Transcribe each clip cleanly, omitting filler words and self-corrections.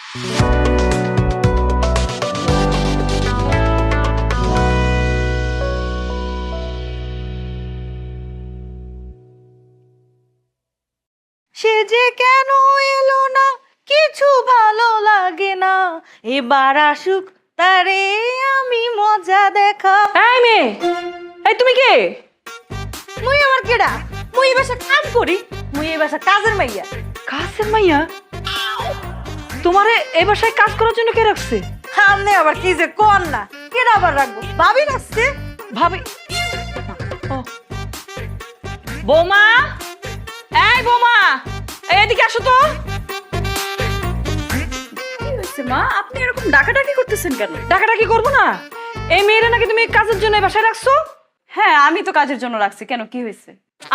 সে যে কেন এলো না, কিছু ভালো লাগে না, এবার আসুক তারে আমি মজা দেখা। এই মেয়ে, এই তুমি কে? মুই আমার কেডা? মুই এই বাসা কাম করি, মুই এই বাসা কাজের মাইয়া। কাজের মাইয়া? তোমারে এই বাসায় কাজ করার জন্য কে রাখছে? সামনে আবার কি যে কোন না, কেডা আবার রাখবো? ভাবি রাখছে। ভাবি? ও। বৌমা, এই বৌমা, এদিকে আসো তো। কি হয়েছে মা, আপনি এরকম ডাকাডাকি করতেছেন কেন? ডাকাডাকি করবো না? এই মেয়েরা নাকি তুমি কাজের জন্য এই বাসায় রাখছো? হ্যাঁ, আমি তো কাজের জন্য রাখছি। কেন, কি হয়েছে?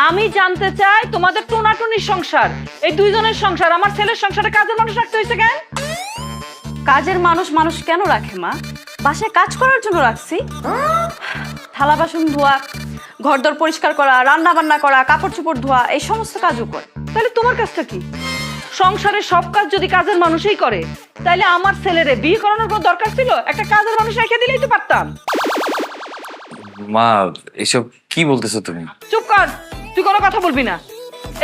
আমি জানতে চাই তোমাদের টোনাটুনির সংসার, এই দুইজনের সংসার, আমার ছেলের সংসারে কাজের মানুষ রাখতে হয়েছে কেন? কাজের মানুষ মানুষ কেন রাখে মা? বাসায় কাজ করার জন্য রাখছি। থালা বাসন ধোয়া, ঘরদোর পরিষ্কার করা, রান্না বান্না করা, কাপড় চোপড় ধোয়া, এই সমস্ত কাজও করে। তাহলে তোমার কাজটা কি? সংসারের সব কাজ যদি কাজের মানুষই করে, তাহলে আমার ছেলেরে বিয়ে করানোর কোনো দরকার ছিল? একটা কাজের মানুষ রেখে দিলেই তো পারতাম। মা, এসব কি বলতেছো তুমি? চুপ কর, তুই কোনো কথা বলবি না।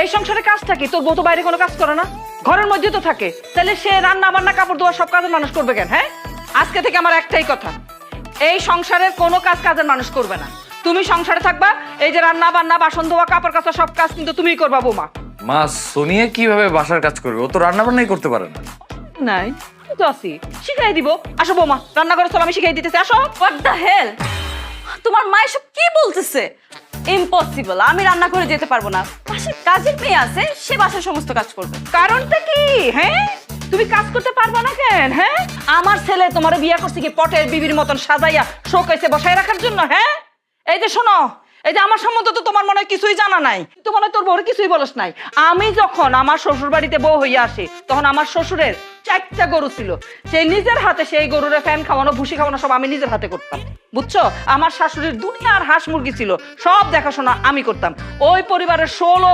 এই সংসারে কাজটা কি? তোর বউ তো বাইরে কোনো কাজ করে না, ঘরের মধ্যে তো থাকে। তাহলে সে রান্না বান্না কাপড় ধোয়া সব কাজের মানুষ করবে কেন? হ্যাঁ, আজকে থেকে আমার একটাই কথা, এই সংসারের কোনো কাজ কাজের মানুষ করবে না। তুমি সংসারে থাকবা, এই যে রান্না বান্না বাসন ধোয়া কাপড় কাচা সব কাজ কিন্তু তুমিই করবা বৌমা। মা, সোনিয়া কিভাবে বাসার কাজ করবে? ও তো রান্না বান্নাই করতে পারে না। নাই তো আছি, শিখাই দিব। আসো বৌমা, রান্না করে চলো, আমি শিখাই দিতেছি। আসো। হোয়াট দ্য হেল, তোমার মা এসব কি বলতেছে? ইম্পসিবল, আমি রান্না করে যেতে পারবো না। বাসায় কাজের মেয়ে আছে, সে বাসার সমস্ত কাজ করবে। কারণটা কি? হ্যাঁ, তুমি কাজ করতে পারবা না কেন? হ্যাঁ, আমার ছেলে তোমার বিয়ে করছে কি পটের বিবির মতন সাজাইয়া শোকেসে বসায় রাখার জন্য? হ্যাঁ, এই যে শোনো, এই যে আমার সম্বন্ধে তো তোমার মনে হয় কিছুই জানা নাই, কিন্তু মনে হয় তোর বউরে কিছুই বলস নাই। আমি যখন আমার শ্বশুর বাড়িতে বউ হইয়া আসি, তখন আমার শ্বশুরের 4টা গরু ছিল। সেই নিজের হাতে সেই গরুরে ফ্যান খাওয়ানো, ভুসি খাওয়ানো সব আমি নিজের হাতে করতাম, বুঝছো? আমার শাশুড়ির দুনিয়ার হাঁস মুরগি ছিল, সব দেখাশোনা আমি করতাম। ওই পরিবারের 16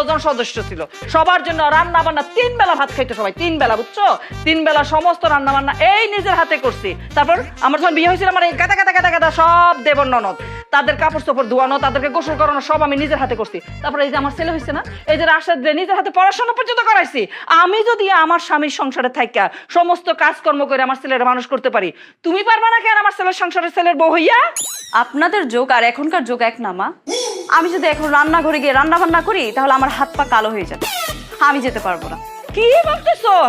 জন সদস্য ছিল, সবার জন্য রান্না বান্না 3 বেলা ভাত খাইতো সবাই, 3 বেলা, বুঝছো? 3 বেলা সমস্ত রান্না বান্না এই নিজের হাতে করছি। তারপর আমার যখন বিয়ে হয়েছিল, আমার এই গাদা গাদা গাদা গাদা সব দেবর ননদ, তাদের কাপড় চোপড় ধোয়ানো, তাদেরকে গোসল করানো সব আমি নিজের হাতে করছি। তারপরে এই যে আমার ছেলে হয়েছে না, এই যে রাশেদ রে নিজের হাতে পড়াশোনা পর্যন্ত করাইছি। আমি যদি আমার স্বামীর সংসারে থাইকা সমস্ত কাজকর্ম করে আমার ছেলের মানুষ করতে পারি, তুমি পারবা না কেন আমার ছেলের সংসারে ছেলের বউ হইয়া? আপনাদের যোগ আর এখনকার যোগ এক না মা। আমি যদি এখন রান্নাঘরে গিয়ে রান্না বান্না করি, তাহলে আমার হাত পা কালো হয়ে যাবে। আমি যেতে পারবো না। কি ভাবতেছো?